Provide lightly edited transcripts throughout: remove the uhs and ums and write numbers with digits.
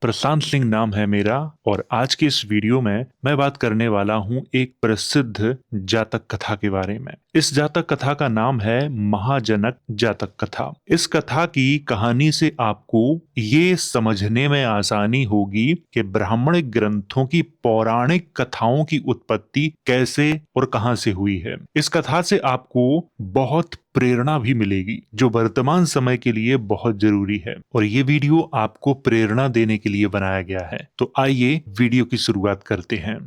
प्रशांत सिंह नाम है मेरा और आज के इस वीडियो में मैं बात करने वाला हूं एक प्रसिद्ध जातक कथा के बारे में। इस जातक कथा का नाम है महाजनक जातक कथा। इस कथा की कहानी से आपको ये समझने में आसानी होगी कि ब्राह्मणिक ग्रंथों की पौराणिक कथाओं की उत्पत्ति कैसे और कहां से हुई है। इस कथा से आपको बहुत प्रेरणा भी मिलेगी जो वर्तमान समय के लिए बहुत जरूरी है और ये वीडियो आपको प्रेरणा देने के लिए बनाया गया है। तो आइए वीडियो की शुरुआत करते हैं।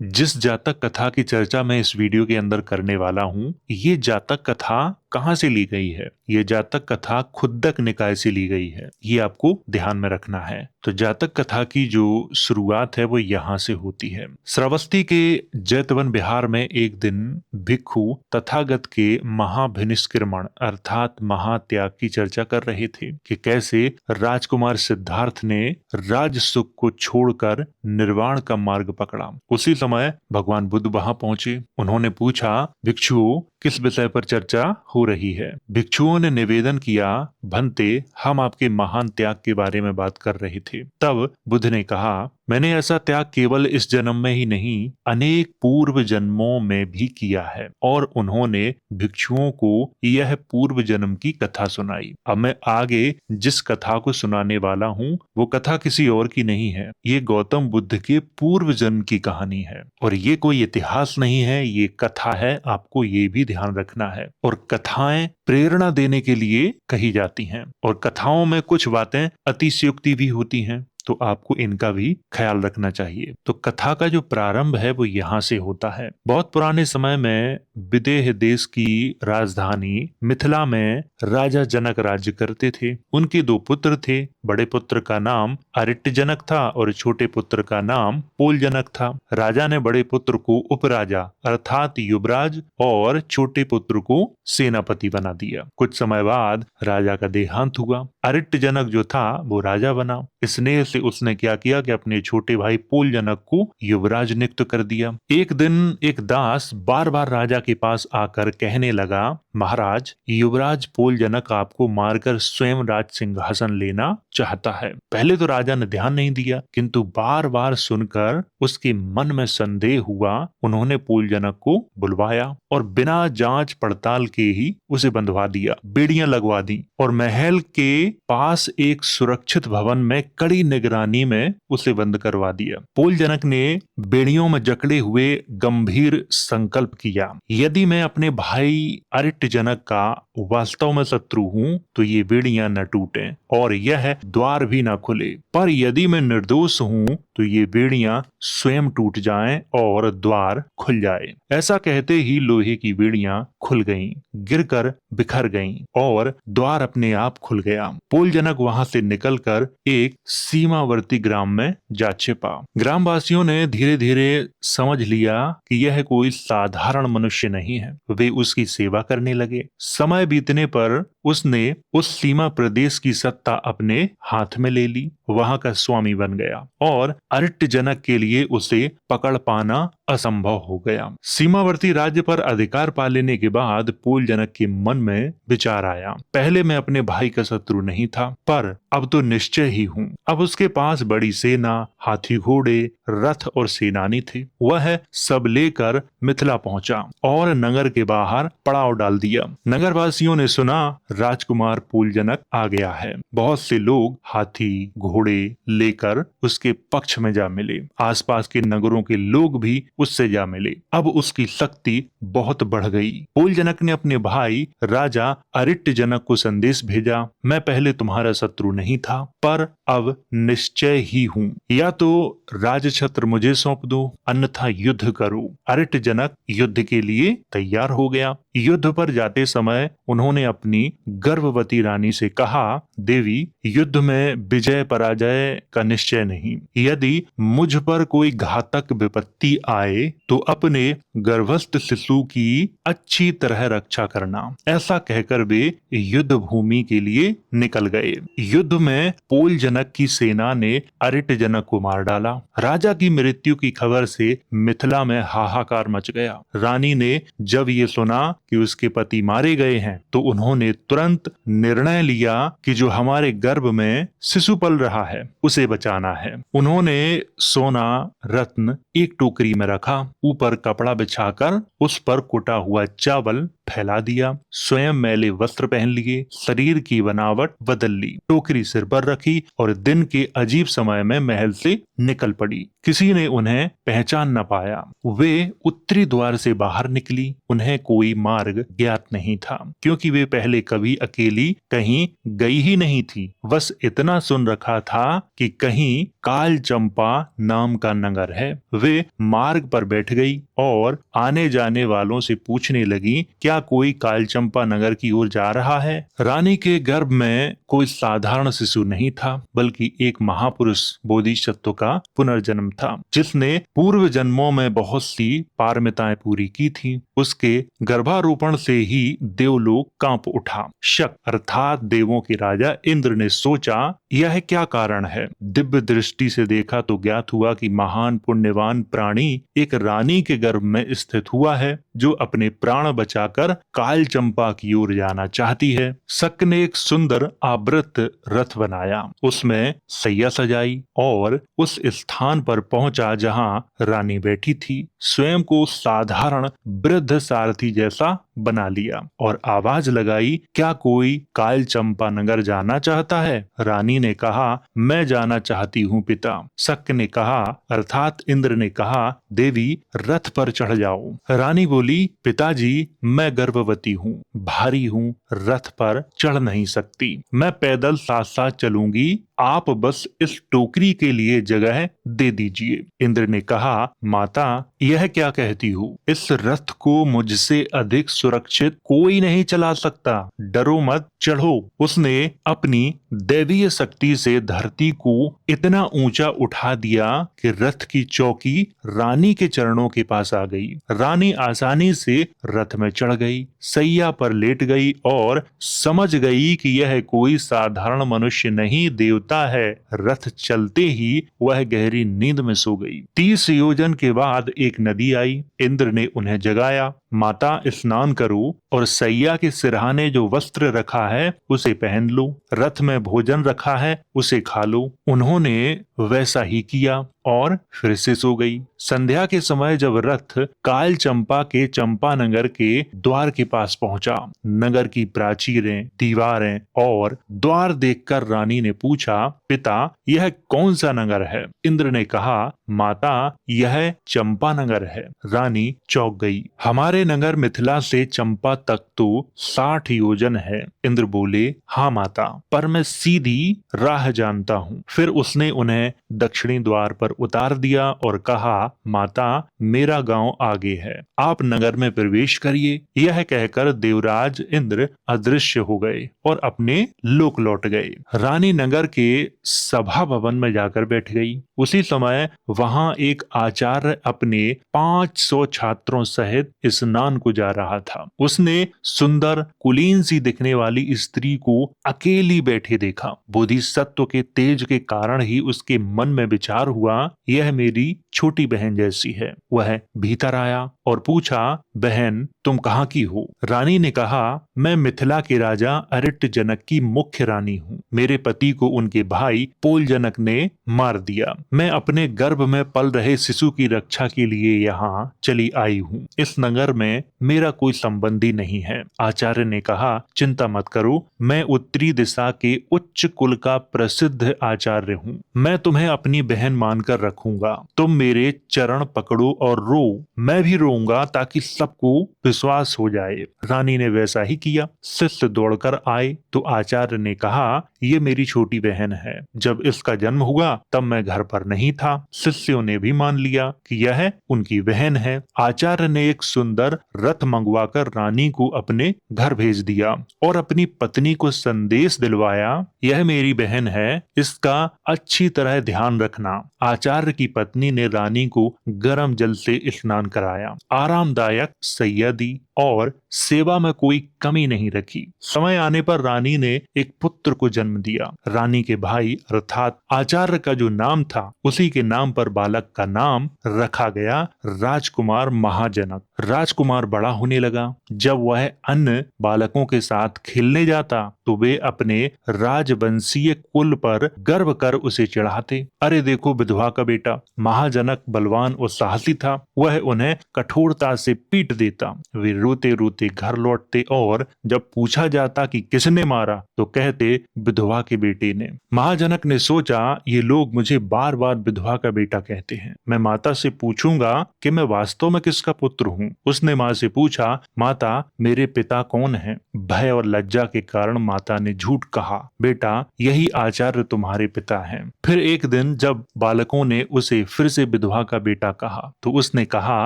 जिस जातक कथा की चर्चा मैं इस वीडियो के अंदर करने वाला हूं, ये जातक कथा कहां से ली गई है। ये जातक कथा खुद्दक निकाय से ली गई है, ये आपको ध्यान में रखना है। तो जातक कथा की जो शुरुआत है वो यहाँ से होती है। श्रावस्ती के जैतवन बिहार में एक दिन भिक्षु तथागत के महाभिनिष्क्रमण अर्थात महात्याग की चर्चा कर रहे थे कि कैसे राजकुमार सिद्धार्थ ने राज सुख को छोड़कर निर्वाण का मार्ग पकड़ा। उसी समय भगवान बुद्ध वहां पहुंचे। उन्होंने पूछा, भिक्षुओं किस विषय पर चर्चा हो रही है। भिक्षुओं ने निवेदन किया, भंते हम आपके महान त्याग के बारे में बात कर रहे थे। तब बुद्ध ने कहा, मैंने ऐसा त्याग केवल इस जन्म में ही नहीं अनेक पूर्व जन्मों में भी किया है। और उन्होंने भिक्षुओं को यह पूर्व जन्म की कथा सुनाई। अब मैं आगे जिस कथा को सुनाने वाला हूँ वो कथा किसी और की नहीं है, ये गौतम बुद्ध के पूर्व जन्म की कहानी है और ये कोई इतिहास नहीं है, ये कथा है। आपको ये भी ध्यान रखना है। और कथाएं प्रेरणा देने के लिए कही जाती हैं और कथाओं में कुछ बातें अतिशयोक्ति भी होती हैं, तो आपको इनका भी ख्याल रखना चाहिए। तो कथा का जो प्रारंभ है वो यहाँ से होता है। बहुत पुराने समय में विदेह देश की राजधानी मिथिला में राजा जनक राज्य करते थे। उनके दो पुत्र थे। बड़े पुत्र का नाम अरिट जनक था और छोटे पुत्र का नाम पोल जनक था। राजा ने बड़े पुत्र को उपराजा अर्थात युवराज और छोटे पुत्र को सेनापति बना दिया। कुछ समय बाद राजा का देहांत हुआ। अरिट जनक जो था वो राजा बना। स्नेह से उसने क्या किया कि अपने छोटे भाई पोल जनक को युवराज नियुक्त कर दिया। एक दिन एक दास बार बार राजा के पास आकर कहने लगा, महाराज युवराज पोल जनक आपको मारकर स्वयं राज सिंहासन लेना चाहता है। पहले तो राजा ने ध्यान नहीं दिया, किंतु बार बार सुनकर उसके मन में संदेह हुआ। उन्होंने पोल जनक को बुलवाया और बिना जांच पड़ताल के ही उसे बंधवा दिया, बेड़ियां लगवा दी और महल के पास एक सुरक्षित भवन में कड़ी निगरानी में उसे बंद करवा दिया। पोल जनक ने बेड़ियों में जकड़े हुए गंभीर संकल्प किया, यदि मैं अपने भाई अरिट जनक का वास्तव में शत्रु हूँ तो ये बेड़ियां न टूटें और यह द्वार भी न खुले, पर यदि मैं निर्दोष हूँ तो ये बेड़ियां स्वयं टूट जाएं और द्वार खुल जाए। ऐसा कहते ही लोहे की बेड़ियां खुल गईं, गिरकर बिखर गईं और द्वार अपने आप खुल गया। पोल जनक वहां से निकलकर एक सीमावर्ती ग्राम में जा छिपा। ग्रामवासियों ने धीरे धीरे समझ लिया कि यह कोई साधारण मनुष्य नहीं है। वे उसकी सेवा करने लगे। समय बीतने पर उसने उस सीमा प्रदेश की सत्ता अपने हाथ में ले ली, वहां का स्वामी बन गया और अरिट जनक के लिए उसे पकड़ पाना असंभव हो गया। सीमावर्ती राज्य पर अधिकार पा लेने के बाद पोल जनक के मन में विचार आया, पहले मैं अपने भाई का शत्रु नहीं था, पर अब तो निश्चय ही हूँ। अब उसके पास बड़ी सेना, हाथी घोड़े, रथ और सेनानी थे। वह सब लेकर मिथिला पहुंचा और नगर के बाहर पड़ाव डाल दिया। नगरवासियों ने सुना राजकुमार पोल जनक आ गया है। बहुत से लोग हाथी घोड़े लेकर उसके पक्ष में जा मिले। आसपास के नगरों के लोग भी उससे जा मिले। अब उसकी शक्ति बहुत बढ़ गई। पोल जनक ने अपने भाई राजा अरिट जनक को संदेश भेजा, मैं पहले तुम्हारा शत्रु नहीं था, पर अब निश्चय ही हूँ। या तो राजछत्र मुझे सौंप दो, अन्यथा युद्ध करो। अरिट जनक युद्ध के लिए तैयार हो गया। युद्ध पर जाते समय उन्होंने अपनी गर्भवती रानी से कहा, देवी युद्ध में विजय पराजय का निश्चय नहीं। यदि मुझ पर कोई घातक विपत्ति आए तो अपने गर्भस्थ शिशु की अच्छी तरह रक्षा करना। ऐसा कहकर वे युद्ध भूमि के लिए निकल गए। युद्ध में पोल जनक की सेना ने अरिट जनक को मार डाला। राजा की मृत्यु की खबर से मिथिला में हाहाकार मच गया। रानी ने जब ये सुना कि उसके पति मारे गए हैं तो उन्होंने तुरंत तुरंत निर्णय लिया कि जो हमारे गर्भ में शिशु पल रहा है उसे बचाना है। उन्होंने सोना रत्न एक टोकरी में रखा, ऊपर कपड़ा बिछाकर उस पर कुटा हुआ चावल फैला दिया, स्वयं मैले वस्त्र पहन लिए, शरीर की बनावट बदल ली, टोकरी सिर पर रखी और दिन के अजीब समय में महल से निकल पड़ी। किसी ने उन्हें पहचान न पाया। वे उत्तरी द्वार से बाहर निकली। उन्हें कोई मार्ग ज्ञात नहीं था, क्योंकि वे पहले कभी अकेली कहीं गई ही नहीं थी। बस इतना सुन रखा था कि कहीं काल चंपा नाम का नगर है। वे मार्ग पर बैठ गई और आने जाने वालों से पूछने लगी, क्या कोई काल चंपा नगर की ओर जा रहा है? रानी के गर्भ में कोई साधारण शिशु नहीं था, बल्कि एक महापुरुष बोधिसत्व का पुनर्जन्म था, जिसने पूर्व जन्मों में बहुत सी पारमिताएं पूरी की थी। उसके गर्भारोपण से ही देवलोक कांप उठा। शक अर्थात देवों के राजा इंद्र ने सोचा, यह क्या कारण है? दिव्य दृष्टि से देखा तो ज्ञात हुआ कि महान पुण्यवान प्राणी एक रानी के गर्भ में स्थित हुआ है, जो अपने प्राण बचाकर काल चंपा की ओर जाना चाहती है। शक ने एक सुंदर आवृत रथ बनाया, उसमें सैया सजाई और उस स्थान पर पहुंचा जहां रानी बैठी थी। स्वयं को साधारण वृद्ध सारथी जैसा बना लिया और आवाज लगाई, क्या कोई काल चंपा नगर जाना चाहता है? रानी ने कहा, मैं जाना चाहती हूँ पिता। शक ने कहा, अर्थात इंद्र ने कहा, देवी रथ पर चढ़ जाओ। रानी बोली, पिताजी मैं गर्भवती हूँ, भारी हूँ, रथ पर चढ़ नहीं सकती। मैं पैदल साथ साथ चलूंगी, आप बस इस टोकरी के लिए जगह दे दीजिए। इंद्र ने कहा, माता यह क्या कहती हो? इस रथ को मुझसे अधिक सुरक्षित कोई नहीं चला सकता। डरो मत, चढ़ो। उसने अपनी दैवीय शक्ति से धरती को इतना ऊंचा उठा दिया कि रथ की चौकी रानी के चरणों के पास आ गई। रानी आसानी से रथ में चढ़ गई, सैया पर लेट गई और समझ गई कि यह कोई साधारण मनुष्य नहीं, देवता है। रथ चलते ही वह गहरी नींद में सो गई। 30 योजन के बाद एक नदी आई। इंद्र ने उन्हें जगाया, माता स्नान करो और सैया के सिरहाने जो वस्त्र रखा है उसे पहन लो, रथ में भोजन रखा है उसे खा लो। उन्होंने वैसा ही किया और फिर से सो गई। संध्या के समय जब रथ काल चंपा के चंपा नगर के द्वार के पास पहुंचा, नगर की प्राचीरें, दीवारें और द्वार देखकर रानी ने पूछा, पिता यह कौन सा नगर है? इंद्र ने कहा, माता यह चंपा नगर है। रानी चौंक गई। हमारे नगर मिथिला से चंपा तक तो 60 योजन है। इंद्र बोले, हाँ माता, पर मैं सीधी राह जानता हूँ। फिर उसने उन्हें दक्षिणी द्वार पर उतार दिया और कहा, माता मेरा गांव आगे है, आप नगर में प्रवेश करिए। यह कहकर देवराज इंद्र अदृश्य हो गए और अपने लोक लौट गए। रानी नगर के सभा भवन में जाकर बैठ गई। उसी समय वहां एक आचार्य अपने 500 छात्रों सहित स्नान को जा रहा था। उसने सुंदर कुलीन सी दिखने वाली स्त्री को अकेली बैठे देखा। बोधिसत्व के तेज के कारण ही उसके मन में विचार हुआ, यह मेरी छोटी बहन जैसी है। वह भीतर आया और पूछा, बहन तुम कहाँ की हो? रानी ने कहा, मैं मिथिला के राजा अरिट जनक की मुख्य रानी हूँ। मेरे पति को उनके भाई पोल जनक ने मार दिया। मैं अपने गर्भ में पल रहे शिशु की रक्षा के लिए यहाँ चली आई हूँ। इस नगर में मेरा कोई संबंधी नहीं है। आचार्य ने कहा, चिंता मत करो, मैं उत्तरी दिशा के उच्च कुल का प्रसिद्ध आचार्य हूँ। मैं तुम्हें अपनी बहन मानकर रखूंगा। तुम मेरे चरण पकड़ो और रो, मैं भी रोऊंगा ताकि सबको विश्वास हो जाए। रानी ने वैसा ही किया। शिष्य दौड़कर आए तो आचार्य ने कहा, ये मेरी छोटी बहन है। जब इसका जन्म हुआ तब मैं घर पर नहीं था। शिष्यों ने भी मान लिया कि यह उनकी बहन है। आचार्य ने एक सुंदर रथ मंगवाकर रानी को अपने घर भेज दिया और अपनी पत्नी को संदेश दिलवाया, यह मेरी बहन है, इसका अच्छी तरह ध्यान रखना। आचार्य की पत्नी ने रानी को गर्म जल से स्नान कराया, आरामदायक सैया दी और सेवा में कोई कमी नहीं रखी। समय आने पर रानी ने एक पुत्र को जन्म दिया। रानी के भाई अर्थात आचार्य का जो नाम था, उसी के नाम पर बालक का नाम रखा गया राजकुमार महाजनक। राजकुमार बड़ा होने लगा। जब वह अन्य बालकों के साथ खेलने जाता तो वे अपने राजवंशीय कुल पर गर्व कर उसे चिढ़ाते। अरे देखो विधवा का बेटा। महाजनक बलवान और साहसी था। वह उन्हें कठोरता से पीट देता। वे रोते रोते घर लौटते और जब पूछा जाता कि किसने मारा तो कहते विधवा के बेटे ने। महाजनक ने सोचा ये लोग मुझे बार बार विधवा का बेटा कहते हैं, मैं माता से पूछूंगा कि मैं वास्तव में किसका पुत्र हूँ। उसने माँ से पूछा, माता मेरे पिता कौन हैं? भय और लज्जा के कारण माता ने झूठ कहा, बेटा यही आचार्य तुम्हारे पिता हैं। फिर एक दिन जब बालकों ने उसे फिर से विधवा का बेटा कहा तो उसने कहा,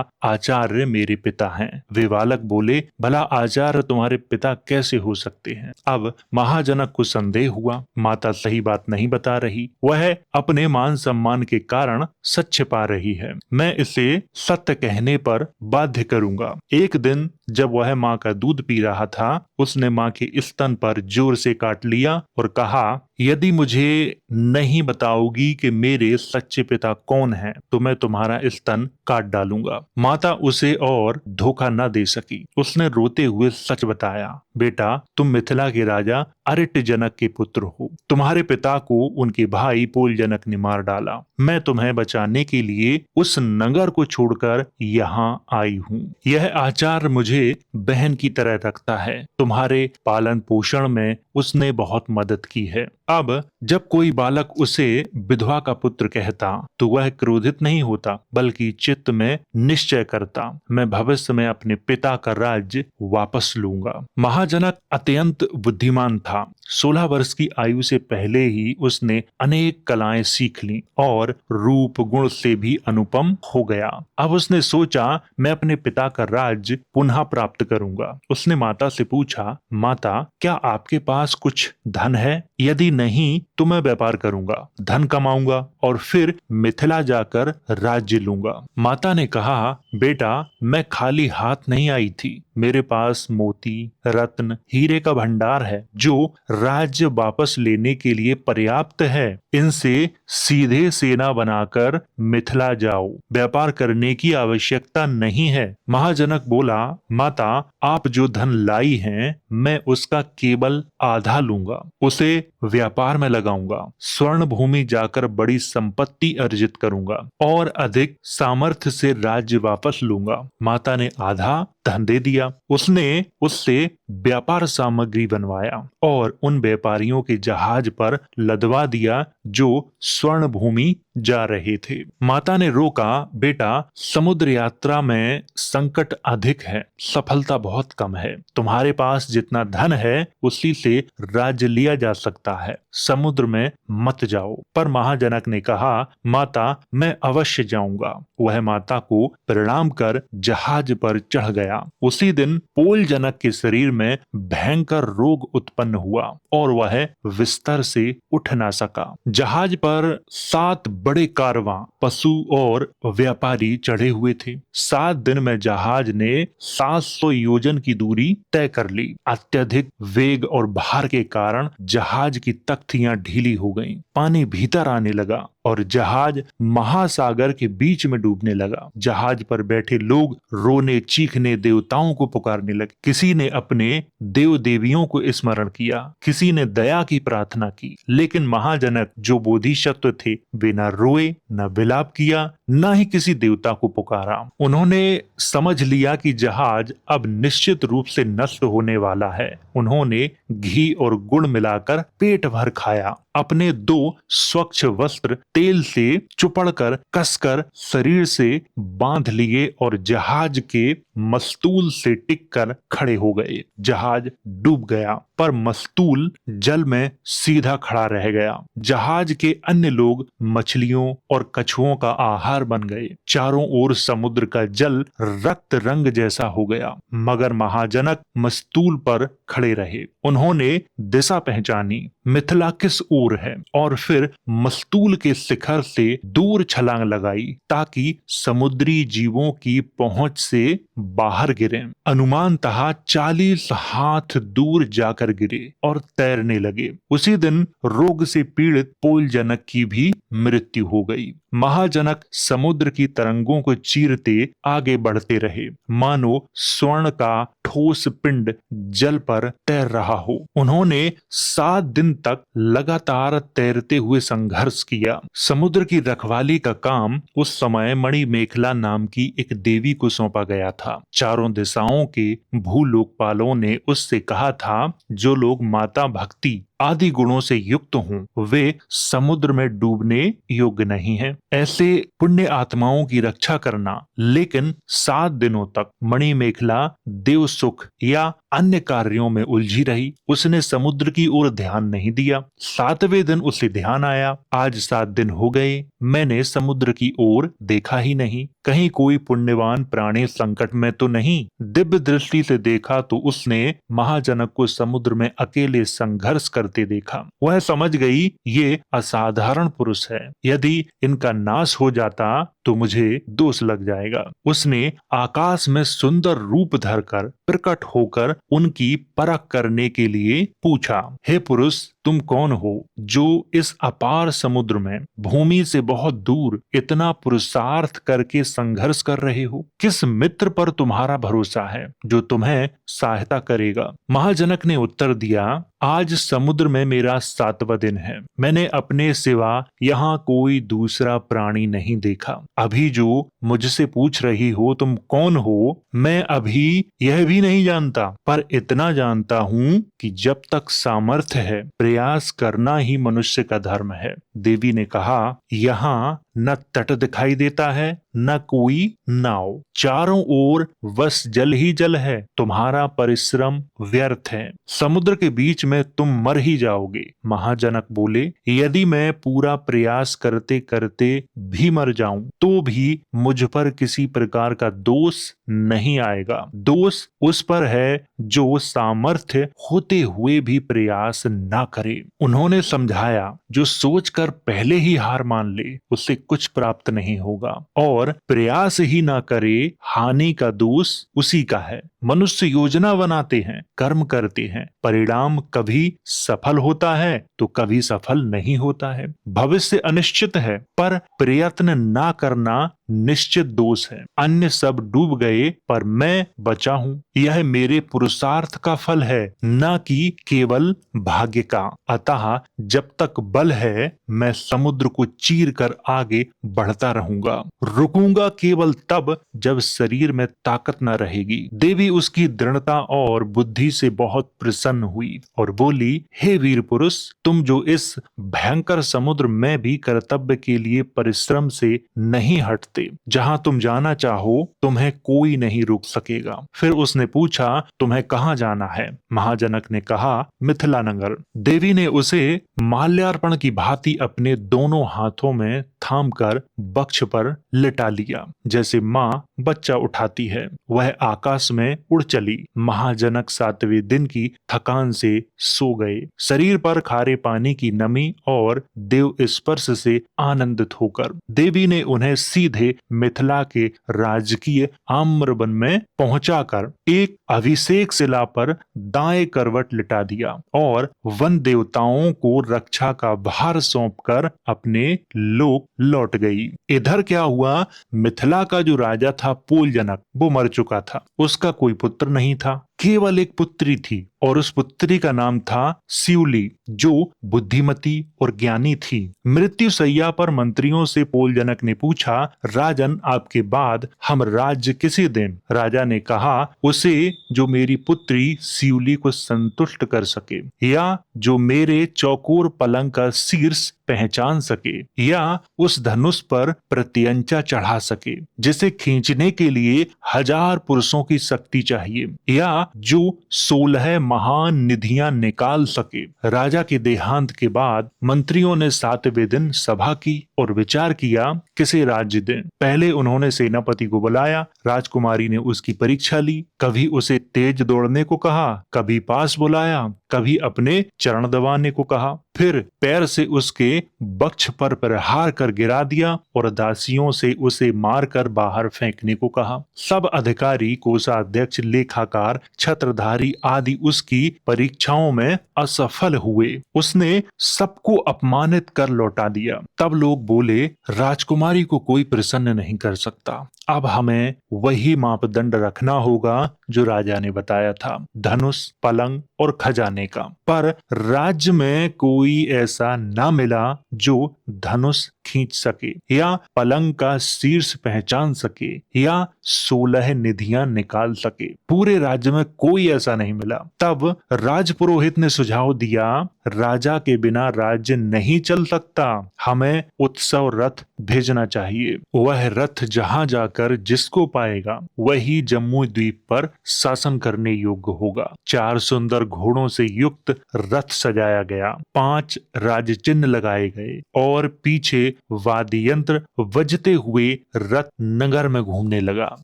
आचार्य मेरे पिता हैं। वे बालक बोले, भला आचार्य तुम्हारे पिता कैसे हो सकते हैं? अब महाजनक को संदेह हुआ, माता सही बात नहीं बता रही, वह अपने मान सम्मान के कारण सच छिपा रही है, मैं इसे सत्य कहने पर बाध्य करूंगा। एक दिन जब वह माँ का दूध पी रहा था, उसने माँ के स्तन पर जोर से काट लिया और कहा, यदि मुझे नहीं बताओगी कि मेरे सच्चे पिता कौन हैं, तो मैं तुम्हारा स्तन काट डालूंगा। माता उसे और धोखा न दे सकी। उसने रोते हुए सच बताया, बेटा तुम मिथिला के राजा अरिट जनक के पुत्र हो। तुम्हारे पिता को उनके भाई पोल जनक ने मार डाला। मैं तुम्हें बचाने के लिए उस नगर को छोड़कर यहाँ आई हूँ। यह आचार्य मुझे बहन की तरह रखता है। तुम्हारे पालन पोषण में उसने बहुत मदद की है। अब जब कोई बालक उसे विधवा का पुत्र कहता तो वह क्रोधित नहीं होता, बल्कि चित्त में निश्चय करता, मैं भविष्य में अपने पिता का राज्य वापस लूंगा। महाजनक अत्यंत बुद्धिमान था। 16 वर्ष की आयु से पहले ही उसने अनेक कलाएं सीख ली और रूप गुण से भी अनुपम हो गया। अब उसने सोचा, मैं अपने पिता का राज्य पुनः प्राप्त करूंगा। उसने माता से पूछा, माता क्या आपके पास कुछ धन है? यदि नहीं तो मैं व्यापार करूंगा, धन कमाऊंगा और फिर मिथिला जाकर राज्य लूंगा। माता ने कहा, बेटा मैं खाली हाथ नहीं आई थी। मेरे पास मोती, रत्न, हीरे का भंडार है जो राज्य वापस लेने के लिए पर्याप्त है। इनसे सीधे सेना बनाकर मिथिला जाओ, व्यापार करने की आवश्यकता नहीं है। महाजनक बोला, माता आप जो धन लाई हैं मैं उसका केवल आधा लूंगा, उसे व्यापार में लगाऊंगा, स्वर्ण भूमि जाकर बड़ी संपत्ति अर्जित करूंगा और अधिक सामर्थ्य से राज्य वापस लूंगा। माता ने आधा धन दे दिया। उसने उससे व्यापार सामग्री बनवाया और उन व्यापारियों के जहाज पर लदवा दिया जो स्वर्ण भूमि जा रहे थे। माता ने रोका, बेटा समुद्र यात्रा में संकट अधिक है, सफलता बहुत कम है। तुम्हारे पास जितना धन है उसी से राज्य लिया जा सकता है, समुद्र में मत जाओ। पर महाजनक ने कहा, माता मैं अवश्य जाऊंगा। वह माता को प्रणाम कर जहाज पर चढ़ गया। उसी दिन पोल जनक के शरीर में भयंकर रोग उत्पन्न हुआ और वह बिस्तर से उठ ना सका। जहाज पर 7 बड़े कारवां, पशु और व्यापारी चढ़े हुए थे। 7 दिन में जहाज ने 700 योजन की दूरी तय कर ली। अत्यधिक वेग और भार के कारण जहाज की तख्तियां ढीली हो गईं। पानी भीतर आने लगा और जहाज महासागर के बीच में डूबने लगा। जहाज पर बैठे लोग रोने चीखने देवताओं को पुकारने लगे। किसी ने अपने देव देवियों को स्मरण किया, किसी ने दया की प्रार्थना की, लेकिन महाजनक जो बोधिसत्व थे वे न रोए, न विलाप किया, न ही किसी देवता को पुकारा। उन्होंने समझ लिया कि जहाज अब निश्चित रूप से नष्ट होने वाला है। उन्होंने घी और गुड़ मिलाकर पेट भर खाया। अपने 2 स्वच्छ वस्त्र तेल से चुपड़कर कसकर शरीर से बांध लिए और जहाज के मस्तूल से टिककर खड़े हो गए। जहाज डूब गया पर मस्तूल जल में सीधा खड़ा रह गया। जहाज के अन्य लोग मछलियों और कछुओं का आहार बन गए। चारों ओर समुद्र का जल रक्त रंग जैसा हो गया, मगर महाजनक मस्तूल पर खड़े रहे। उन्होंने दिशा पहचानी, मिथिला किस ओर है, और फिर मस्तूल के शिखर से दूर छलांग लगाई ताकि समुद्री जीवों की पहुंच से बाहर गिरे। अनुमानतः 40 हाथ दूर जाकर गिरे और तैरने लगे। उसी दिन रोग से पीड़ित पोलजनक की भी मृत्यु हो गई। महाजनक समुद्र की तरंगों को चीरते आगे बढ़ते रहे, मानो स्वर्ण का ठोस पिंड जल पर तैर रहा हो। उन्होंने 7 दिन तक लगातार तैरते हुए संघर्ष किया। समुद्र की रखवाली का काम उस समय मणिमेखला नाम की एक देवी को सौंपा गया था। चारों दिशाओं के भूलोकपालों ने उससे कहा था, जो लोग माता भक्ति आदि गुणों से युक्त हों वे समुद्र में डूबने योग्य नहीं हैं। ऐसे पुण्य आत्माओं की रक्षा करना। लेकिन 7 दिनों तक मणिमेखला देव सुख या अन्य कार्यों में उलझी रही। उसने समुद्र की ओर ध्यान नहीं दिया। 7वें दिन उसे ध्यान आया, आज 7 दिन हो गए, मैंने समुद्र की ओर देखा ही नहीं। कहीं कोई पुण्यवान प्राणी संकट में तो नहीं। दिव्य दृष्टि से देखा तो उसने महाजनक को समुद्र में अकेले संघर्ष करते देखा। वह समझ गई ये असाधारण पुरुष है, यदि इनका नाश हो जाता तो मुझे दोष लग जाएगा। उसने आकाश में सुंदर रूप धरकर प्रकट होकर उनकी परख करने के लिए पूछा, हे पुरुष, तुम कौन हो जो इस अपार समुद्र में भूमि से बहुत दूर इतना पुरुषार्थ करके संघर्ष कर रहे हो? किस मित्र पर तुम्हारा भरोसा है जो तुम्हें सहायता करेगा? महाजनक ने उत्तर दिया, आज समुद्र में मेरा 7वां दिन है। मैंने अपने सिवा यहाँ कोई दूसरा प्राणी नहीं देखा। अभी जो मुझसे पूछ रही हो तुम कौन हो, मैं अभी यह भी नहीं जानता, पर इतना जानता हूँ कि जब तक सामर्थ्य है प्रयास करना ही मनुष्य का धर्म है। देवी ने कहा, यहाँ न तट दिखाई देता है न कोई नाव, चारों ओर बस जल ही जल है। तुम्हारा परिश्रम व्यर्थ है, समुद्र के बीच में तुम मर ही जाओगे। महाजनक बोले, यदि मैं पूरा प्रयास करते करते भी मर जाऊं तो भी मुझ पर किसी प्रकार का दोष नहीं आएगा। दोष उस पर है जो सामर्थ्य होते हुए भी प्रयास ना करे। उन्होंने समझाया, जो सोचकर पहले ही हार मान ले उससे कुछ प्राप्त नहीं होगा, और प्रयास ही ना करे हानि का दोष उसी का है। मनुष्य योजना बनाते हैं, कर्म करते हैं, परिणाम कभी सफल होता है तो कभी सफल नहीं होता है। भविष्य अनिश्चित है, पर प्रयत्न ना करना निश्चित दोष है। अन्य सब डूब गए पर मैं बचा हूँ, यह मेरे पुरुषार्थ का फल है, न कि केवल भाग्य का। अतः जब तक बल है मैं समुद्र को चीर कर आगे बढ़ता रहूंगा। रुकूंगा केवल तब जब शरीर में ताकत न रहेगी। देवी उसकी दृढ़ता और बुद्धि से बहुत प्रसन्न हुई और बोली, हे वीर पुरुष, तुम जो इस भयंकर समुद्र में भी कर्तव्य के लिए परिश्रम से नहीं हटते, जहां तुम जाना चाहो तुम्हें कोई नहीं रोक सकेगा। फिर उसने पूछा, तुम्हें कहाँ जाना है? महाजनक ने कहा, मिथिला नगर। देवी ने उसे माल्यार्पण की भांति अपने दोनों हाथों में थाम कर वक्ष पर लिटा लिया, जैसे माँ बच्चा उठाती है। वह आकाश में उड़ चली। महाजनक 7वें दिन की थकान से सो गए। शरीर पर खारे पानी की नमी और देव स्पर्श से आनंदित होकर देवी ने उन्हें सीधे मिथिला के राजकीय आम्रवन में पहुंचाकर एक अभिषेक शिला पर दाएं करवट लिटा दिया और वन देवताओं को रक्षा का भार सौंपकर अपने लोक लौट गई। इधर क्या हुआ, मिथिला का जो राजा था पोलजनक, वो मर चुका था। उसका कोई पुत्र नहीं था, केवल एक पुत्री थी और उस पुत्री का नाम था शिवली, जो बुद्धिमती और ज्ञानी थी। मृत्यु शैया पर मंत्रियों से पोलजनक ने पूछा, राजन, आपके बाद हम राज्य किसे दें? राजा ने कहा, उसे जो मेरी पुत्री शिवली को संतुष्ट कर सके, या जो मेरे चौकोर पलंग का शीर्ष पहचान सके, या उस धनुष पर प्रत्यंचा चढ़ा सके जिसे खींचने के लिए 1000 पुरुषों की शक्ति चाहिए, या जो 16 महान निधियां निकाल सके। राजा के देहांत के बाद मंत्रियों ने 7वें दिन सभा की और विचार किया किसे राज्य दें। पहले उन्होंने सेनापति को बुलाया। राजकुमारी ने उसकी परीक्षा ली। कभी उसे तेज दौड़ने को कहा, कभी पास बुलाया, कभी अपने चरण दबाने को कहा, फिर पैर से उसके वक्ष पर प्रहार कर गिरा दिया और दासियों से उसे मारकर बाहर फेंकने को कहा। सब अधिकारी, कोषाध्यक्ष, लेखाकार, छत्रधारी आदि उसकी परीक्षाओं में असफल हुए। उसने सबको अपमानित कर लौटा दिया। तब लोग बोले, राजकुमारी को कोई प्रसन्न नहीं कर सकता। अब हमें वही मापदंड रखना होगा जो राजा ने बताया था, धनुष, पलंग और खजाने का। पर राज्य में कोई ऐसा ना मिला जो धनुष खींच सके या पलंग का शीर्ष पहचान सके या 16 निधियां निकाल सके। पूरे राज्य में कोई ऐसा नहीं मिला। तब राजपुरोहित ने सुझाव दिया, राजा के बिना राज्य नहीं चल सकता। हमें उत्सव रथ भेजना चाहिए। वह रथ जहां जाकर जिसको पाएगा वही जम्मू द्वीप पर शासन करने योग्य होगा। 4 सुंदर घोड़ों से युक्त रथ सजाया गया, 5 राज चिन्ह लगाए गए और पीछे वाद्य यंत्र बजते हुए रथ नगर में घूमने लगा।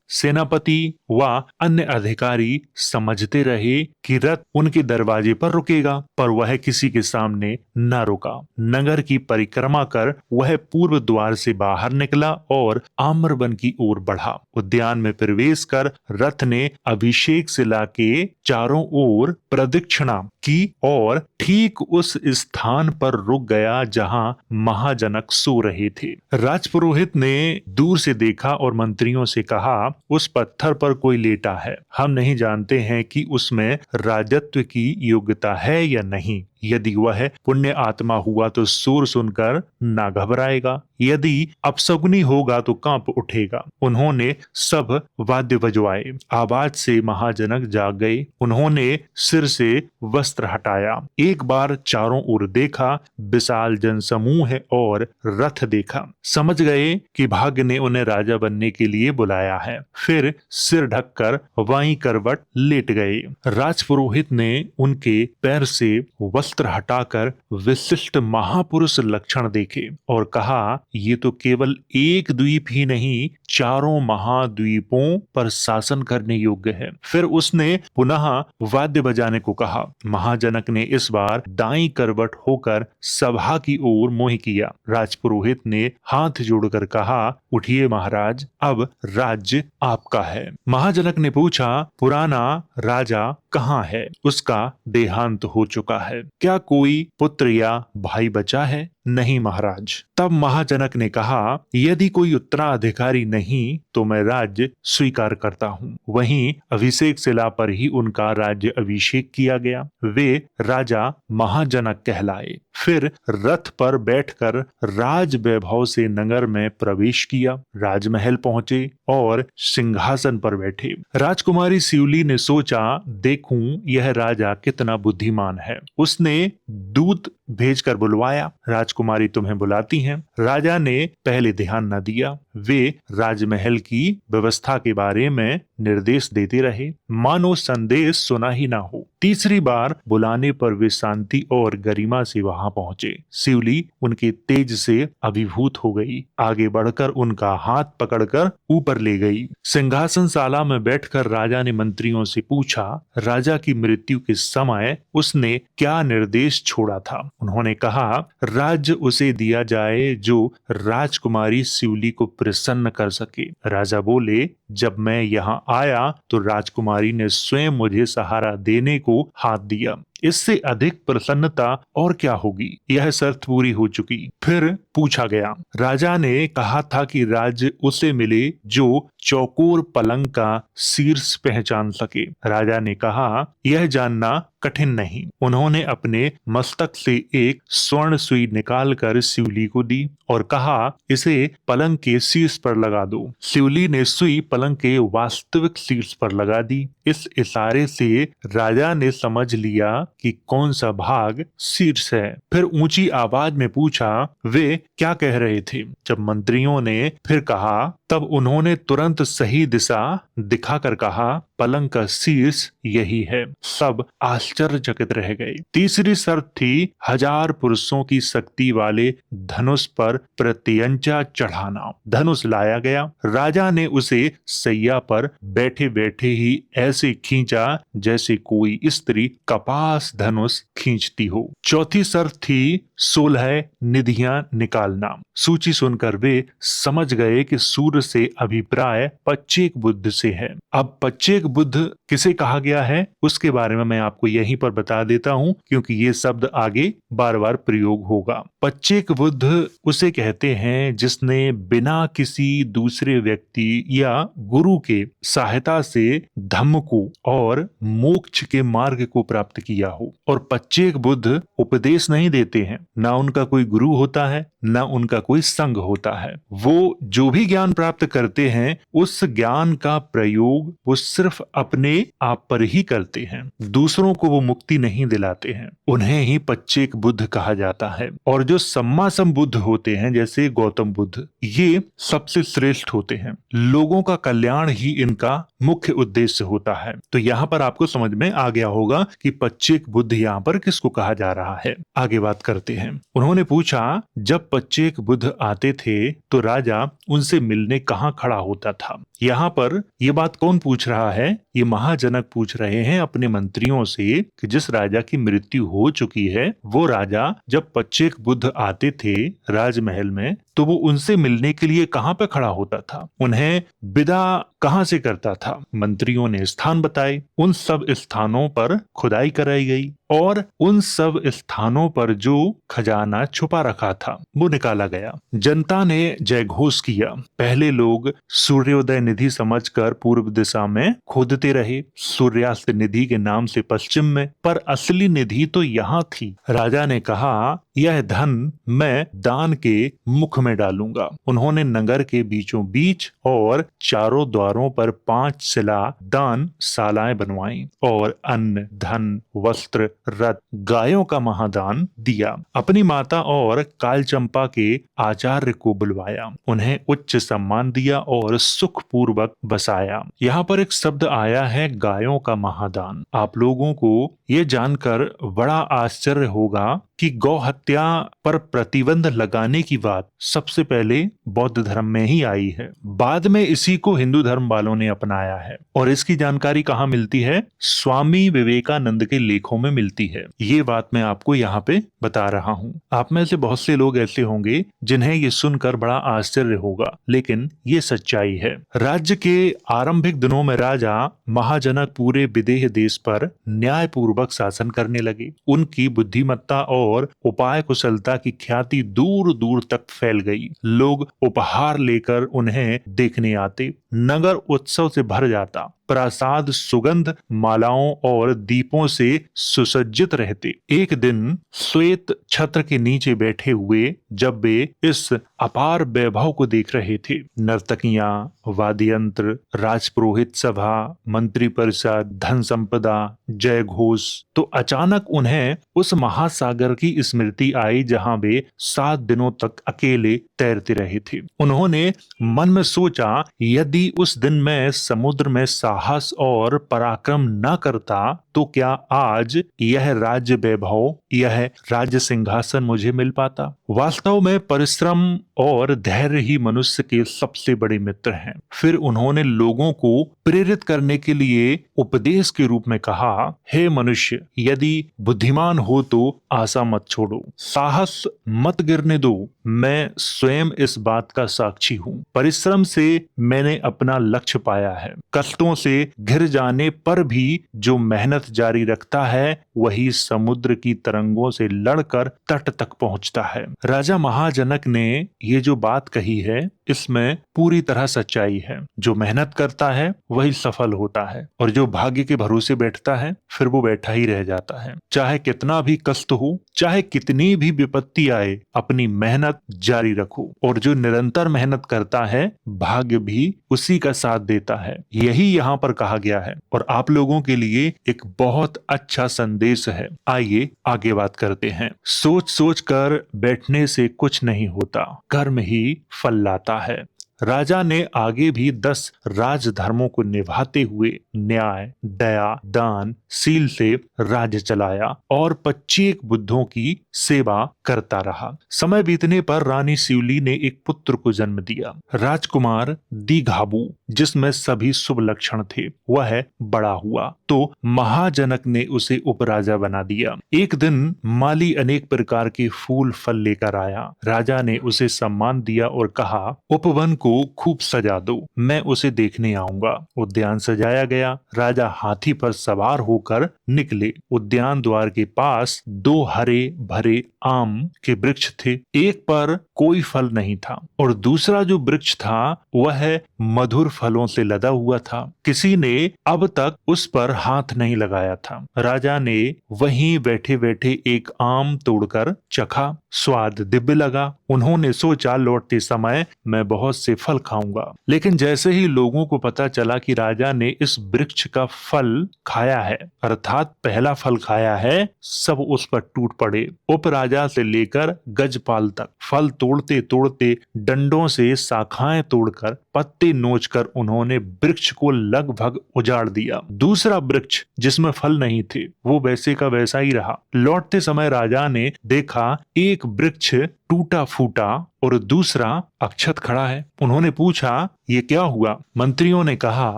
सेनापति व अन्य अधिकारी समझते रहे कि रथ उनके दरवाजे पर रुकेगा, पर वह किसी के सामने न रुका। नगर की परिक्रमा कर वह पूर्व द्वार से बाहर निकला और आम्रवन की ओर बढ़ा। उद्यान में प्रवेश कर रथ ने अभिषेक शिला के चारों ओर प्रदक्षिणा की और ठीक उस स्थान पर रुक गया जहां महाजनक सो रहे थे। राजपुरोहित ने दूर से देखा और मंत्रियों से कहा, उस पत्थर पर कोई लेटा है। हम नहीं जानते हैं कि उसमें राजत्व की योग्यता है या नहीं। यदि वह पुण्य आत्मा हुआ तो शोर सुनकर ना घबराएगा, यदि अपशकुनी होगा तो कांप उठेगा। उन्होंने सब वाद्य बजवाए। आवाज से महाजनक जाग गए। उन्होंने सिर से वस्त्र हटाया। एक बार चारों ओर देखा, विशाल जनसमूह है और रथ देखा। समझ गए कि भाग्य ने उन्हें राजा बनने के लिए बुलाया है। फिर सिर ढककर वाई करवट लेट गए। राजपुरोहित ने उनके पैर से वस्त्र हटाकर विशिष्ट महापुरुष लक्षण देखे और कहा, ये तो केवल एक द्वीप ही नहीं, चारों महाद्वीपों पर शासन करने योग्य है। फिर उसने पुनः वाद्य बजाने को कहा। महाजनक ने इस बार दाईं करवट होकर सभा की ओर मुंह किया। राजपुरोहित ने हाथ जोड़कर कहा, उठिए महाराज, अब राज्य आपका है। महाजनक ने पूछा, पुराना राजा कहाँ है? उसका देहांत हो चुका है। क्या कोई पुत्र या भाई बचा है? नहीं महाराज। तब महाजनक ने कहा, यदि कोई उत्तराधिकारी नहीं तो मैं राज्य स्वीकार करता हूँ। वहीं अभिषेक शिला पर ही उनका राज्य अभिषेक किया गया। वे राजा महाजनक कहलाए। फिर रथ पर बैठकर राज वैभव से नगर में प्रवेश किया। राजमहल पहुंचे और सिंहासन पर बैठे। राजकुमारी शिवली ने सोचा, देखूं यह राजा कितना बुद्धिमान है। उसने दूत भेजकर बुलवाया। राजकुमारी तुम्हें बुलाती हैं। राजा ने पहले ध्यान न दिया। वे राजमहल की व्यवस्था के बारे में निर्देश देते रहे, मानो संदेश सुना ही ना हो। तीसरी बार बुलाने पर वे शांति और गरिमा से वहां पहुंचे। शिवली उनके तेज से अभिभूत हो गई। आगे बढ़कर उनका हाथ पकड़कर ऊपर ले गई। सिंहासन शाला में बैठकर राजा ने मंत्रियों से पूछा, राजा की मृत्यु के समय उसने क्या निर्देश छोड़ा था? उन्होंने कहा, राज्य उसे दिया जाए जो राजकुमारी शिवली को प्रसन्न कर सके। राजा बोले, जब मैं यहाँ आया तो राजकुमारी ने स्वयं मुझे सहारा देने को हाथ दिया। इससे अधिक प्रसन्नता और क्या होगी? यह शर्त पूरी हो चुकी। फिर पूछा गया, राजा ने कहा था कि राज्य उसे मिले जो चौकोर पलंग का शीर्ष पहचान सके। राजा ने कहा, यह जानना कठिन नहीं। उन्होंने अपने मस्तक से एक स्वर्ण सुई निकालकर शिवली को दी और कहा, इसे पलंग के शीर्ष पर लगा दो। शिवली ने सुई पलंग के वास्तविक शीर्ष पर लगा दी। इस इशारे से राजा ने समझ लिया कि कौन सा भाग शीर्ष है। फिर ऊंची आवाज में पूछा, वे क्या कह रहे थे? जब मंत्रियों ने फिर कहा, तब उन्होंने तुरंत सही दिशा दिखाकर कहा, पलंग का शीर्ष यही है। सब आश्चर्यचकित रह गए। तीसरी शर्त थी 1000 पुरुषों की शक्ति वाले धनुष पर प्रत्यंचा चढ़ाना। धनुष लाया गया। राजा ने उसे सैया पर बैठे बैठे ही ऐसे खींचा जैसे कोई स्त्री कपास पास धनुष खींचती हो। चौथी शर्त थी 16 निधियां निकालना। सूची सुनकर वे समझ गए कि सूर्य से अभिप्राय पच्चेक बुध से है। अब पच्चेक बुध किसे कहा गया है उसके बारे में मैं आपको यहीं पर बता देता हूं, क्योंकि ये शब्द आगे बार बार प्रयोग होगा। पच्चेक बुध उसे कहते हैं जिसने बिना किसी दूसरे व्यक्ति या गुरु के सहायता से धम्म को और मोक्ष के मार्ग को प्राप्त किया हो। और पच्चेक बुध उपदेश नहीं देते हैं, ना उनका कोई गुरु होता है, ना उनका कोई संग होता है। वो जो भी ज्ञान प्राप्त करते हैं उस ज्ञान का प्रयोग वो सिर्फ अपने आप पर ही करते हैं, दूसरों को वो मुक्ति नहीं दिलाते हैं। उन्हें ही पच्चेक बुद्ध कहा जाता है। और जो सम्मा संबुद्ध होते हैं जैसे गौतम बुद्ध, ये सबसे श्रेष्ठ होते हैं। लोगों का कल्याण ही इनका मुख्य उद्देश्य होता है। तो यहाँ पर आपको समझ में आ गया होगा कि पच्चेक बुद्ध यहाँ पर किसको कहा जा रहा है। आगे बात करते हैं। उन्होंने पूछा, जब पच्चेक बुद्ध आते थे तो राजा उनसे मिलने कहाँ खड़ा होता था। यहाँ पर ये बात कौन पूछ रहा है? ये महाजनक पूछ रहे हैं अपने मंत्रियों से कि जिस राजा की मृत्यु हो चुकी है वो राजा जब पच्चेक बुद्ध आते थे राजमहल में तो वो उनसे मिलने के लिए कहाँ पे खड़ा होता था, उन्हें विदा कहाँ से करता था। मंत्रियों ने स्थान बताए। उन सब स्थानों पर खुदाई कराई गई और उन सब स्थानों पर जो खजाना छुपा रखा था वो निकाला गया। जनता ने जयघोष किया। पहले लोग सूर्योदय निधि समझकर पूर्व दिशा में खोदते रहे, सूर्यास्त निधि के नाम से पश्चिम में, पर असली निधि तो यहाँ थी। राजा ने कहा, यह धन मैं दान के मुख में डालूंगा। उन्होंने नगर के बीचों बीच और चारों द्वारों पर 5 शिला दान शालाएं बनवाई और अन्न, धन, वस्त्र, रथ, गायों का महादान दिया। अपनी माता और कालचंपा के आचार्य को बुलवाया, उन्हें उच्च सम्मान दिया और सुख पूर्वक बसाया। यहाँ पर एक शब्द आया है गायों का महादान। आप लोगों को ये जानकर बड़ा आश्चर्य होगा कि गौ हत्या पर प्रतिबंध लगाने की बात सबसे पहले बौद्ध धर्म में ही आई है। बाद में इसी को हिंदू धर्म वालों ने अपनाया है। और इसकी जानकारी कहाँ मिलती है? स्वामी विवेकानंद के लेखों में मिलती है। ये बात मैं आपको यहाँ पे बता रहा हूँ। आप में से बहुत से लोग ऐसे होंगे जिन्हें ये सुनकर बड़ा आश्चर्य होगा, लेकिन ये सच्चाई है। राज्य के आरंभिक दिनों में राजा महाजनक पूरे विदेह देश पर न्यायपूर्वक शासन करने लगे। उनकी बुद्धिमत्ता और उपाय कुशलता की ख्याति दूर दूर तक फैल गई। लोग उपहार लेकर उन्हें देखने आते। नगर उत्सव से भर जाता। प्रासाद सुगंध मालाओं और दीपों से सुसज्जित रहते। एक दिन श्वेत छत्र के नीचे बैठे हुए जब वे इस अपार वैभव को देख रहे थे, नर्तकियां, वाद्ययंत्र, राजपुरोहित सभा, मंत्री परिषद, धन संपदा, जय घोष, तो अचानक उन्हें उस महासागर की स्मृति आई जहां वे 7 दिनों तक अकेले तैरते रहे थे। उन्होंने मन में सोचा, यदि उस दिन मैं समुद्र में साहस और पराक्रम न करता तो क्या आज यह राज्य वैभव, यह राज्य सिंहासन मुझे मिल पाता। वास्तव में परिश्रम और धैर्य ही मनुष्य के सबसे बड़े मित्र हैं। फिर उन्होंने लोगों को प्रेरित करने के लिए उपदेश के रूप में कहा, हे मनुष्य, यदि बुद्धिमान हो तो आशा मत छोड़ो, साहस मत गिरने दो। मैं स्वयं इस बात का साक्षी हूँ। परिश्रम से मैंने अपना लक्ष्य पाया है। कष्टों से घिर जाने पर भी जो मेहनत जारी रखता है वही समुद्र की तरंगों से लड़कर तट तक पहुंचता है। राजा महाजनक ने ये जो बात कही है इसमें पूरी तरह सच्चाई है। जो मेहनत करता है वही सफल होता है और जो भाग्य के भरोसे बैठता है फिर वो बैठा ही रह जाता है। चाहे कितना भी कष्ट हो, चाहे कितनी भी विपत्ति आए, अपनी मेहनत जारी रखो। और जो निरंतर मेहनत करता है भाग्य भी उसी का साथ देता है। यही यहाँ पर कहा गया है और आप लोगों के लिए एक बहुत अच्छा संदेश है। आइए आगे बात करते हैं। सोच सोच कर बैठने से कुछ नहीं होता, कर्म ही फल लाता है। राजा ने आगे भी 10 राजधर्मों को निभाते हुए न्याय, दया, दान, शील से राज्य चलाया और 25 बुद्धों की सेवा करता रहा। समय बीतने पर रानी शिवली ने एक पुत्र को जन्म दिया, राजकुमार दीघाबू, जिसमें सभी शुभ लक्षण थे। वह बड़ा हुआ तो महाजनक ने उसे उपराजा बना दिया। एक दिन माली अनेक प्रकार के फूल फल लेकर आया। राजा ने उसे सम्मान दिया और कहा, उपवन को खूब सजा दो, मैं उसे देखने आऊंगा। उद्यान सजाया गया। राजा हाथी पर सवार होकर निकले। उद्यान द्वार के पास दो हरे भरे आम के वृक्ष थे। एक पर कोई फल नहीं था और दूसरा जो वृक्ष था वह मधुर फलों से लदा हुआ था। किसी ने अब तक उस पर हाथ नहीं लगाया था। राजा ने वहीं बैठे बैठे एक आम तोड़कर चखा। स्वाद दिव्य लगा। उन्होंने सोचा, लौटते समय मैं बहुत से फल खाऊंगा। लेकिन जैसे ही लोगों को पता चला कि राजा ने इस वृक्ष का फल खाया है, अर्थात पहला फल खाया है, सब उस पर टूट पड़े। उपराजा से लेकर गजपाल तक फल तोड़ते तोड़ते, डंडों से शाखाएं तोड़कर, पत्ते नोचकर उन्होंने वृक्ष को लगभग उजाड़ दिया। दूसरा वृक्ष जिसमें फल नहीं थे वो वैसे का वैसा ही रहा। लौटते समय राजा ने देखा एक वृक्ष टूटा फूटा और दूसरा अक्षत खड़ा है। उन्होंने पूछा, ये क्या हुआ? मंत्रियों ने कहा,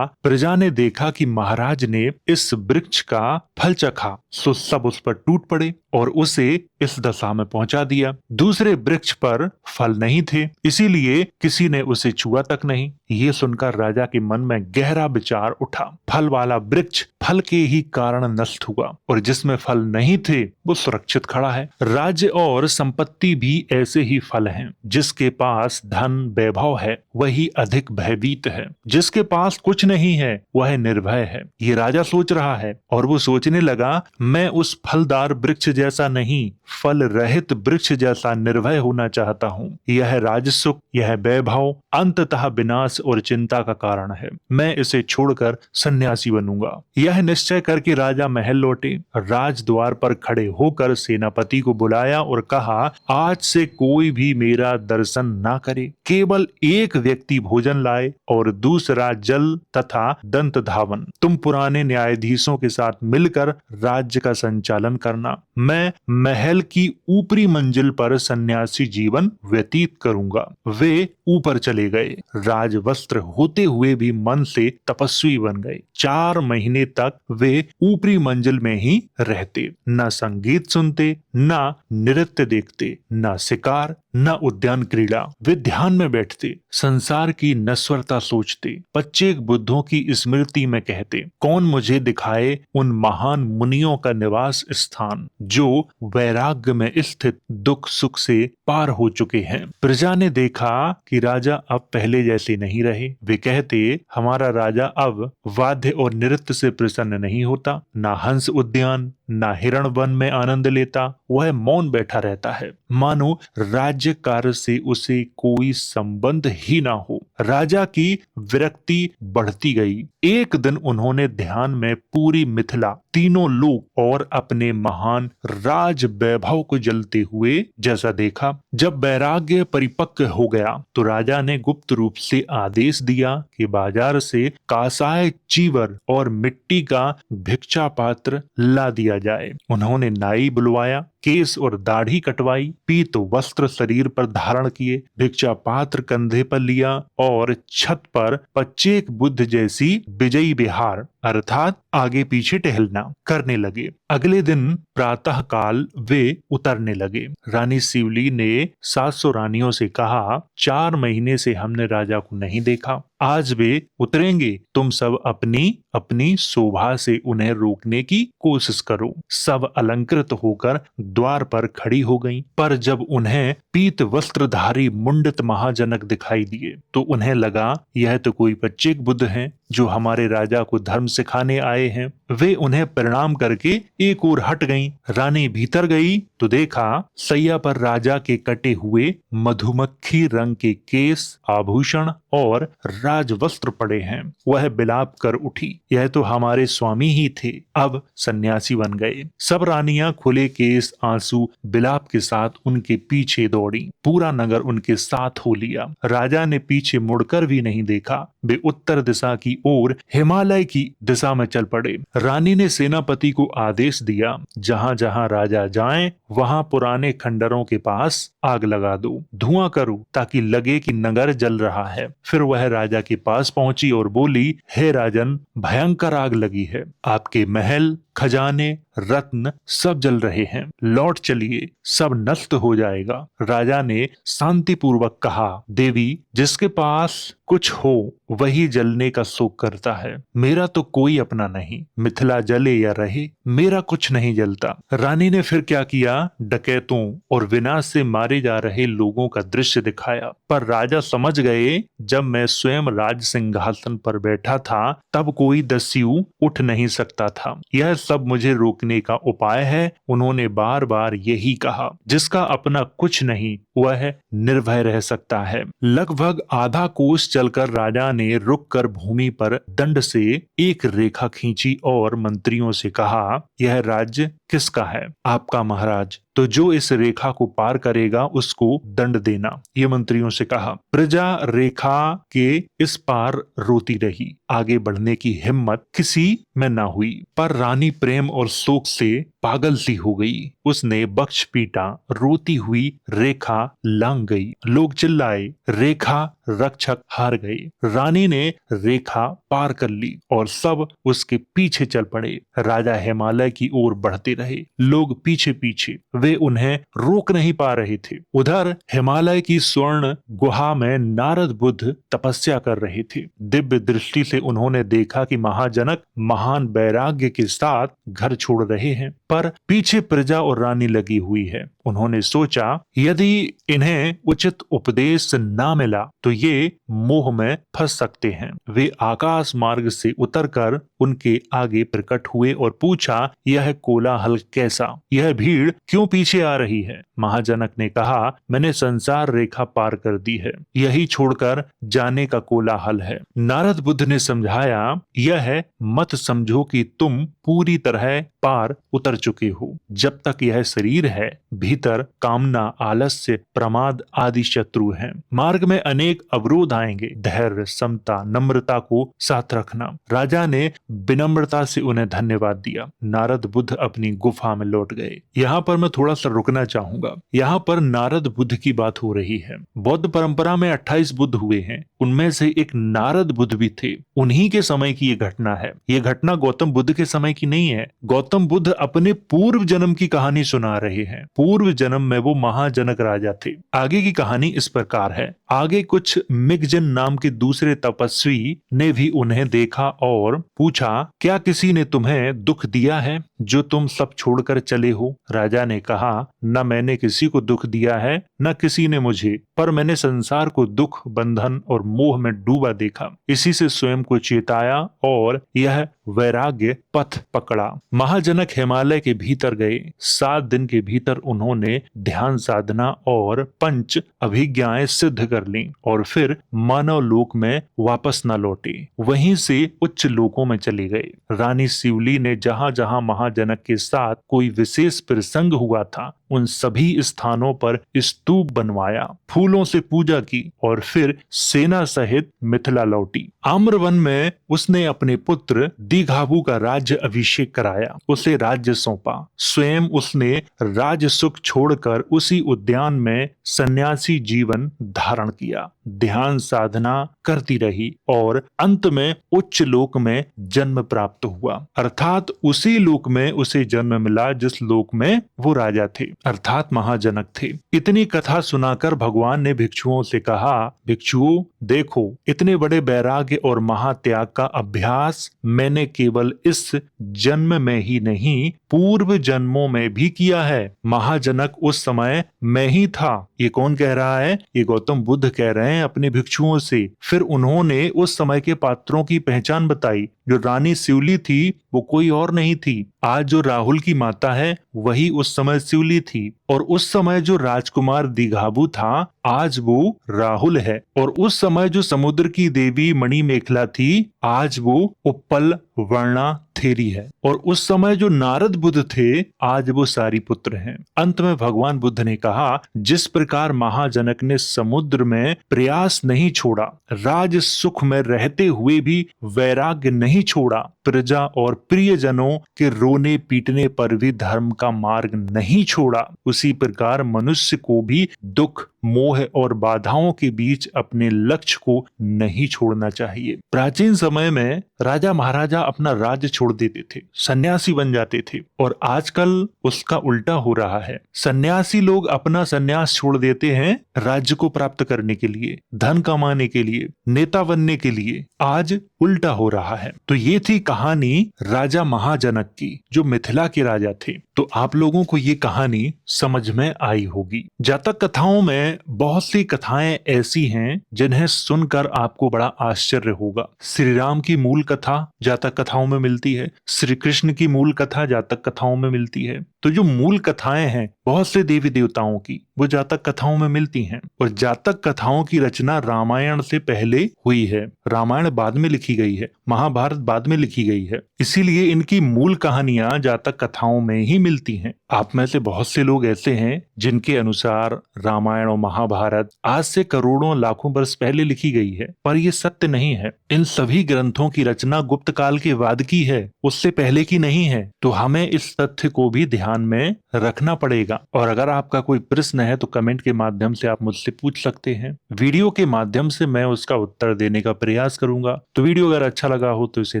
प्रजा ने देखा कि महाराज ने इस वृक्ष का फल चखा, सो सब उस पर टूट पड़े और उसे इस दशा में पहुंचा दिया। दूसरे वृक्ष पर फल नहीं थे, इसीलिए किसी ने उसे छुआ तक नहीं। ये सुनकर राजा के मन में गहरा विचार उठा। फल वाला वृक्ष फल के ही कारण नष्ट हुआ और जिसमें फल नहीं थे वो सुरक्षित खड़ा है। राज्य और संपत्ति भी ऐसे ही फल हैं। जिसके पास धन वैभव है वही अधिक भयभीत है, जिसके पास कुछ नहीं है वह निर्भय है। ये राजा सोच रहा है और वो सोचने लगा, मैं उस फलदार वृक्ष जैसा नहीं, फल रहित वृक्ष जैसा निर्भय होना चाहता हूँ। यह राजसुख, यह वैभव अंततः विनाश और चिंता का कारण है। मैं इसे छोड़कर सन्यासी बनूंगा। यह निश्चय करके राजा महल लौटे। राजद्वार पर खड़े होकर सेनापति को बुलाया और कहा, आज से कोई भी मेरा दर्शन ना करे। केवल एक व्यक्ति भोजन लाए और दूसरा जल तथा दंत धावन। तुम पुराने न्यायाधीशों के साथ मिलकर राज्य का संचालन करना। मैं महल की ऊपरी मंजिल पर सन्यासी जीवन व्यतीत करूंगा। वे ऊपर चले गए। राजवस्त्र होते हुए भी मन से तपस्वी बन गए। 4 महीने तक वे ऊपरी मंजिल में ही रहते, न संगीत सुनते, न नृत्य देखते, न शिकार, न उद्यान क्रीड़ा। वे ध्यान में बैठते, संसार की नश्वरता सोचते, पच्चेक बुद्धों की स्मृति में कहते, कौन मुझे दिखाए उन महान मुनियों का निवास स्थान जो वैराग्य में स्थित दुख सुख से पार हो चुके हैं। प्रजा ने देखा कि राजा अब पहले जैसे नहीं रहे। वे कहते, हमारा राजा अब वाद्य और नृत्य से प्रसन्न नहीं होता, ना हंस उद्यान, ना हिरण वन में आनंद लेता। वह मौन बैठा रहता है, मानो राज्य कार्य से उसे कोई संबंध ही ना हो। राजा की विरक्ति बढ़ती गई। एक दिन उन्होंने ध्यान में पूरी मिथिला, तीनों लोक और अपने महान राज वैभव को जलते हुए जैसा देखा। जब वैराग्य परिपक्व हो गया तो राजा ने गुप्त रूप से आदेश दिया कि बाजार से कासाय चीवर और मिट्टी का भिक्षा पात्र ला दिया जाए। उन्होंने नाई बुलवाया, केस और दाढ़ी कटवाई, पीत वस्त्र शरीर पर धारण किए, भिक्षा पात्र कंधे पर लिया और छत पर पच्चेक बुद्ध जैसी विजयी विहार अर्थात आगे पीछे टहलना करने लगे। अगले दिन प्रातः काल वे उतरने लगे। रानी शिवली ने 700 रानियों से कहा, 4 महीने से हमने राजा को नहीं देखा, आज वे उतरेंगे। तुम सब अपनी अपनी शोभा से उन्हें रोकने की कोशिश करो। सब अलंकृत होकर द्वार पर खड़ी हो गईं, पर जब उन्हें पीत वस्त्रधारी मुंडित महाजनक दिखाई दिए तो उन्हें लगा यह तो कोई पच्चेक बुद्ध हैं जो हमारे राजा को धर्म सिखाने आए हैं। वे उन्हें प्रणाम करके एक ओर हट गईं। रानी भीतर गई तो देखा सैया पर राजा के कटे हुए मधुमक्खी रंग के केस, आभूषण और राजवस्त्र पड़े हैं। वह बिलाप कर उठी, यह तो हमारे स्वामी ही थे, अब सन्यासी बन गए। सब रानियां खुले केस, आंसू, बिलाप के साथ उनके पीछे दौड़ी। पूरा नगर उनके साथ हो लिया। राजा ने पीछे मुड़कर भी नहीं देखा। वे उत्तर दिशा की ओर हिमालय की दिशा में चल पड़े। रानी ने सेनापति को आदेश दिया, जहां जहां राजा जाएं वहां पुराने खंडरों के पास आग लगा दो, धुआं करो, ताकि लगे कि नगर जल रहा है। फिर वह राजा के पास पहुंची और बोली, हे राजन, भयंकर आग लगी है। आपके महल, खजाने, रत्न सब जल रहे हैं। लौट चलिए, सब नष्ट हो जाएगा। राजा ने शांतिपूर्वक कहा, देवी, जिसके पास कुछ हो वही जलने का शोक करता है। मेरा तो कोई अपना नहीं। मिथिला जले या रहे, मेरा कुछ नहीं जलता। रानी ने फिर क्या किया, डकैतों और विनाश से मारे जा रहे लोगों का दृश्य दिखाया। पर राजा समझ गए, जब मैं स्वयं राज सिंहासन पर बैठा था तब कोई दस्यु उठ नहीं सकता था। यह सब मुझे रोकने का उपाय है। उन्होंने बार बार यही कहा, जिसका अपना कुछ नहीं वह निर्भय रह सकता है। लगभग आधा कोस चलकर राजा ने रुककर भूमि पर दंड से एक रेखा खींची और मंत्रियों से कहा, यह राज्य किसका है? आपका महाराज। तो जो इस रेखा को पार करेगा उसको दंड देना। ये मंत्रियों से कहा। प्रजा रेखा के इस पार रोती रही। आगे बढ़ने की हिम्मत किसी में न हुई। पर रानी प्रेम और शोक से पागल सी हो गई। उसने बख्श पीटा, रोती हुई रेखा लांग गई। लोग चिल्लाए, रेखा रक्षक हार गए। रानी ने रेखा पार कर ली और सब उसके पीछे चल पड़े। राजा हिमालय की ओर बढ़ते रहे, लोग पीछे पीछे। वे उन्हें रोक नहीं पा रहे थे। उधर हिमालय की स्वर्ण गुहा में नारद बुद्ध तपस्या कर रहे थे। दिव्य दृष्टि से उन्होंने देखा कि महाजनक महान वैराग्य के साथ घर छोड़ रहे हैं, पर पीछे प्रजा और रानी लगी हुई है। उन्होंने सोचा, यदि इन्हें उचित उपदेश ना मिला तो ये मोह में फंस सकते हैं। वे आकाश मार्ग से उतरकर उनके आगे प्रकट हुए और पूछा, यह कोलाहल कैसा? यह भीड़ क्यों पीछे आ रही है? महाजनक ने कहा, मैंने संसार रेखा पार कर दी है, यही छोड़कर जाने का कोलाहल है। नारद बुद्ध ने समझाया, यह मत समझो कि तुम पूरी तरह पार उतर चुके हो। जब तक यह शरीर है, भीतर कामना, आलस्य, प्रमाद आदि शत्रु हैं। मार्ग में अनेक अवरोध आएंगे। धैर्य, समता, नम्रता को साथ रखना। राजा ने विनम्रता से उन्हें धन्यवाद दिया। नारद बुद्ध अपनी गुफा में लौट गए। यहाँ पर मैं थोड़ा सा रुकना चाहूंगा। यहाँ पर नारद बुद्ध की बात हो रही है। बौद्ध परंपरा में 28 बुद्ध हुए हैं, उनमें से एक नारद बुद्ध भी थे। उन्हीं के समय की ये घटना है। ये घटना गौतम बुद्ध के समय की नहीं है। गौतम बुद्ध अपने पूर्व जन्म की कहानी सुना रहे हैं। पूर्व जन्म में वो महाजनक राजा थे। आगे की कहानी इस प्रकार है। आगे कुछ मिगजन नाम के दूसरे तपस्वी ने भी उन्हें देखा और पूछा, क्या किसी ने तुम्हें दुख दिया है जो तुम सब छोड़कर चले हो? राजा ने कहा, न मैंने किसी को दुख दिया है, न किसी ने मुझे, पर मैंने संसार को दुख, बंधन और मोह में डूबा देखा। इसी से स्वयं को चेताया और यह वैराग्य पथ पकड़ा। महाजनक हिमालय के भीतर गए। 7 दिन के भीतर उन्होंने ध्यान साधना और पंच अभिज्ञाएं सिद्ध कर ली और फिर मानव लोक में वापस न लौटे, वहीं से उच्च लोकों में चले गए। रानी शिवली ने जहां जहां महाजनक के साथ कोई विशेष प्रसंग हुआ था, उन सभी स्थानों पर स्तूप बनवाया, फूलों से पूजा की और फिर सेना सहित मिथिला लौटी। आम्रवन में उसने अपने पुत्र दीघाबू का राज्य अभिषेक कराया, उसे राज्य सौंपा। स्वयं उसने राज सुख छोड़कर उसी उद्यान में सन्यासी जीवन धारण किया। ध्यान साधना करती रही और अंत में उच्च लोक में जन्म प्राप्त हुआ, अर्थात उसी लोक में उसे जन्म मिला जिस लोक में वो राजा थे, अर्थात महाजनक थे। इतनी कथा सुनाकर भगवान ने भिक्षुओं से कहा, भिक्षुओं देखो, इतने बड़े वैराग्य और महात्याग का अभ्यास मैंने केवल इस जन्म में ही नहीं, पूर्व जन्मों में भी किया है। महाजनक उस समय मैं ही था। ये कौन कह रहा है? ये गौतम बुद्ध कह रहे हैं अपने भिक्षुओं से। फिर उन्होंने उस समय के पात्रों की पहचान बताई। जो रानी शिवली थी वो कोई और नहीं थी। आज जो राहुल की माता है वही उस समय शिवली थी, और उस समय जो राजकुमार दीघाबू था आज वो राहुल है, और उस समय जो समुद्र की देवी मणिमेखला थी आज वो उप्पल वर्णा थेरी है, और उस समय जो नारद बुद्ध थे आज वो सारीपुत्र हैं। अंत में भगवान बुद्ध ने कहा, जिस प्रकार महाजनक ने समुद्र में प्रयास नहीं छोड़ा, राज सुख में रहते हुए भी वैराग्य नहीं छोड़ा, प्रजा और प्रियजनों के रोने पीटने पर भी धर्म का मार्ग नहीं छोड़ा, उसी प्रकार मनुष्य को भी दुख मोह और बाधाओं के बीच अपने लक्ष्य को नहीं छोड़ना चाहिए। प्राचीन समय में राजा महाराजा अपना राज्य छोड़ देते थे, सन्यासी बन जाते थे, और आजकल उसका उल्टा हो रहा है। सन्यासी लोग अपना सन्यास छोड़ देते हैं राज्य को प्राप्त करने के लिए, धन कमाने के लिए, नेता बनने के लिए। आज उल्टा हो रहा है। तो ये थी कहानी राजा महाजनक की, जो मिथिला के राजा थे। तो आप लोगों को ये कहानी समझ में आई होगी। जातक कथाओं में बहुत सी कथाएं ऐसी हैं जिन्हें सुनकर आपको बड़ा आश्चर्य होगा। श्री राम की मूल कथा जातक कथाओं में मिलती है, श्री कृष्ण की मूल कथा जातक कथाओं में मिलती है। तो जो मूल कथाएं हैं बहुत से देवी देवताओं की, वो जातक कथाओं में मिलती हैं। और जातक कथाओं की रचना रामायण से पहले हुई है, रामायण बाद में लिखी गई है, महाभारत बाद में लिखी गई है, इसीलिए इनकी मूल कहानियां जातक कथाओं में ही मिलती हैं। आप में से बहुत से लोग ऐसे हैं जिनके अनुसार रामायण और महाभारत आज से करोड़ों लाखों वर्ष पहले लिखी गई है, पर यह सत्य नहीं है। इन सभी ग्रंथों की रचना गुप्त काल के बाद की है, उससे पहले की नहीं है। तो हमें इस तथ्य को भी ध्यान में रखना पड़ेगा। और अगर आपका कोई प्रश्न है तो कमेंट के माध्यम से आप मुझसे पूछ सकते हैं, वीडियो के माध्यम से मैं उसका उत्तर देने का प्रयास करूंगा। तो वीडियो अगर अच्छा लगा हो तो इसे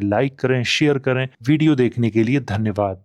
लाइक करें, शेयर करें। वीडियो देखने के लिए धन्यवाद।